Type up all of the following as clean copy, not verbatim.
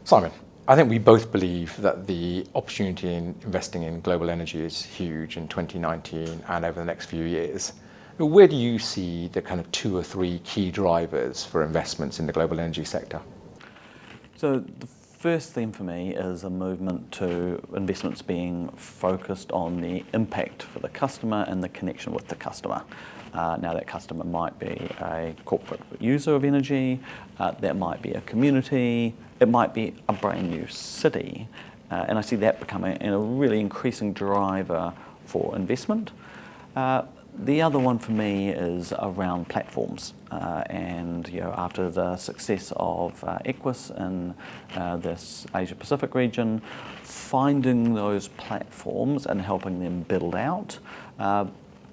Simon, I think we both believe that the opportunity in investing in global energy is huge in 2019 and over the next few years. But where do you see the kind of 2 or 3 key drivers for investments in the global energy sector? So the first theme for me is a movement to investments being focused on the impact for the customer and the connection with the customer. Now that customer might be a corporate user of energy, that might be a community, it might be a brand new city. And I see that becoming a really increasing driver for investment. The other one for me is around platforms, and after the success of Equus in this Asia Pacific region, finding those platforms and helping them build out,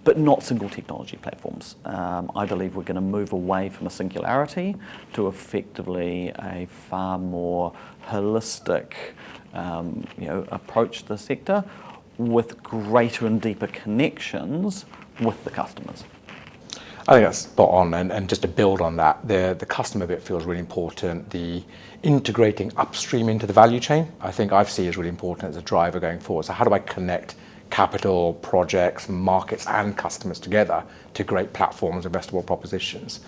but not single technology platforms. I believe we're going to move away from a singularity to effectively a far more holistic approach to the sector with greater and deeper connections with the customers. I think that's spot on, and just to build on that, the customer bit feels really important. The integrating upstream into the value chain, I think I see as really important as a driver going forward. So how do I connect capital, projects, markets and customers together to great platforms, investable propositions?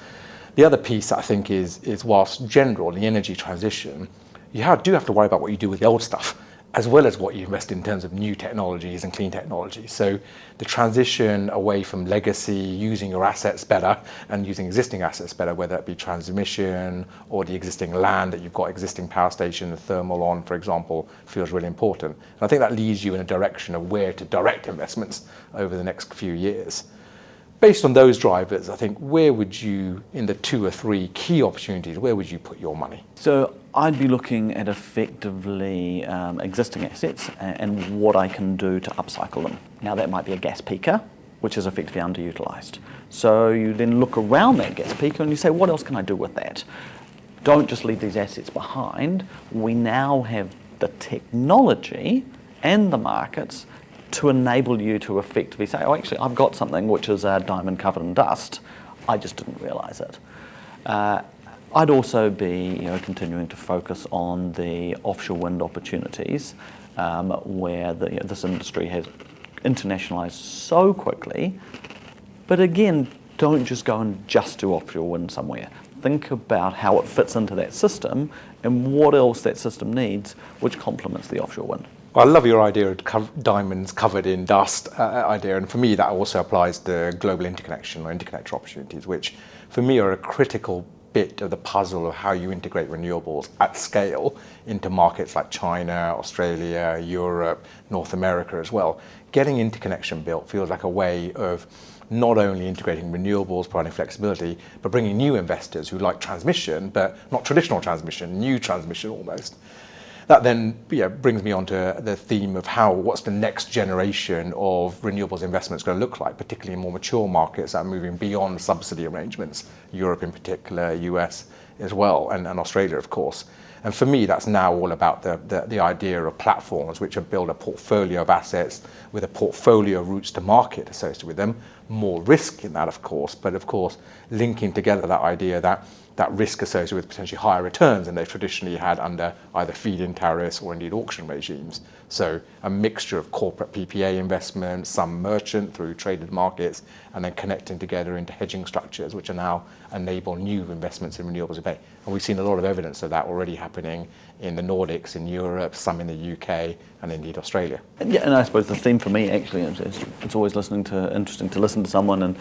The other piece I think is whilst general, the energy transition, you do have to worry about what you do with the old stuff, as well as what you invest in terms of new technologies and clean technologies. So the transition away from legacy, using your assets better and using existing assets better, whether it be transmission or the existing land that you've got existing power station and thermal on, for example, feels really important. And I think that leads you in a direction of where to direct investments over the next few years. Based on those drivers, I think where would you, in the 2 or 3 key opportunities, where would you put your money? So I'd be looking at effectively existing assets and what I can do to upcycle them. Now that might be a gas peaker, which is effectively underutilised. So you then look around that gas peaker and you say, what else can I do with that? Don't just leave these assets behind. We now have the technology and the markets to enable you to effectively say, oh, actually, I've got something which is a diamond covered in dust. I just didn't realise it. I'd also be continuing to focus on the offshore wind opportunities, where this industry has internationalised so quickly. But again, don't just go and just do offshore wind somewhere. Think about how it fits into that system and what else that system needs, which complements the offshore wind. Well, I love your idea of diamonds covered in dust idea, and for me that also applies to global interconnection or interconnector opportunities, which for me are a critical bit of the puzzle of how you integrate renewables at scale into markets like China, Australia, Europe, North America as well. Getting interconnection built feels like a way of not only integrating renewables, providing flexibility, but bringing new investors who like transmission, but not traditional transmission, new transmission almost. That then brings me on to the theme of what's the next generation of renewables investments going to look like, particularly in more mature markets that are moving beyond subsidy arrangements, Europe in particular, US as well, and Australia, of course. And for me, that's now all about the idea of platforms which build a portfolio of assets with a portfolio of routes to market associated with them. More risk in that, of course, but of course, linking together that idea that risk associated with potentially higher returns than they've traditionally had under either feed-in tariffs or indeed auction regimes. So a mixture of corporate PPA investment, some merchant through traded markets, and then connecting together into hedging structures, which are now enable new investments in renewables today. And we've seen a lot of evidence of that already happening in the Nordics, in Europe, some in the UK, and indeed Australia. Yeah, and I suppose the theme for me actually is it's always interesting to listen to someone and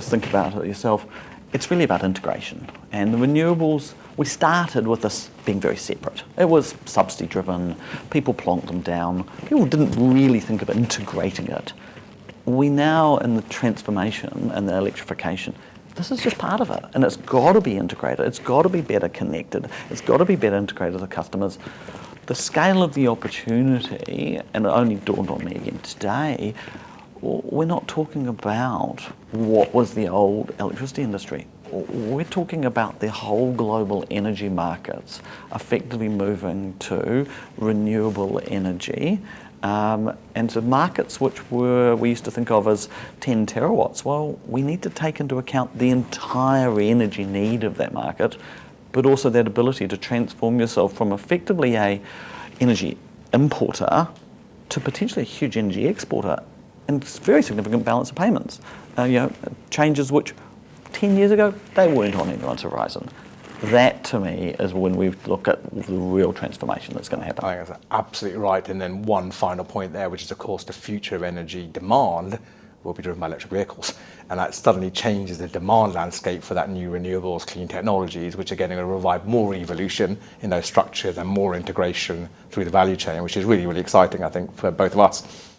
think about it yourself. It's really about integration. And the renewables, we started with this being very separate. It was subsidy driven, people plonked them down, people didn't really think of integrating it. We now, in the transformation and the electrification, this is just part of it, and it's got to be integrated, it's got to be better connected, it's got to be better integrated to customers. The scale of the opportunity, and it only dawned on me again today, we're not talking about what was the old electricity industry. We're talking about the whole global energy markets effectively moving to renewable energy. And so markets which we used to think of as 10 terawatts, well, we need to take into account the entire energy need of that market but also that ability to transform yourself from effectively a energy importer to potentially a huge energy exporter, and very significant balance of payments. Changes which 10 years ago, they weren't on anyone's horizon. That, to me, is when we look at the real transformation that's going to happen. I think that's absolutely right. And then one final point there, which is, of course, the future of energy demand will be driven by electric vehicles. And that suddenly changes the demand landscape for that new renewables, clean technologies, which are going to provide more evolution in those structures and more integration through the value chain, which is really, really exciting, I think, for both of us.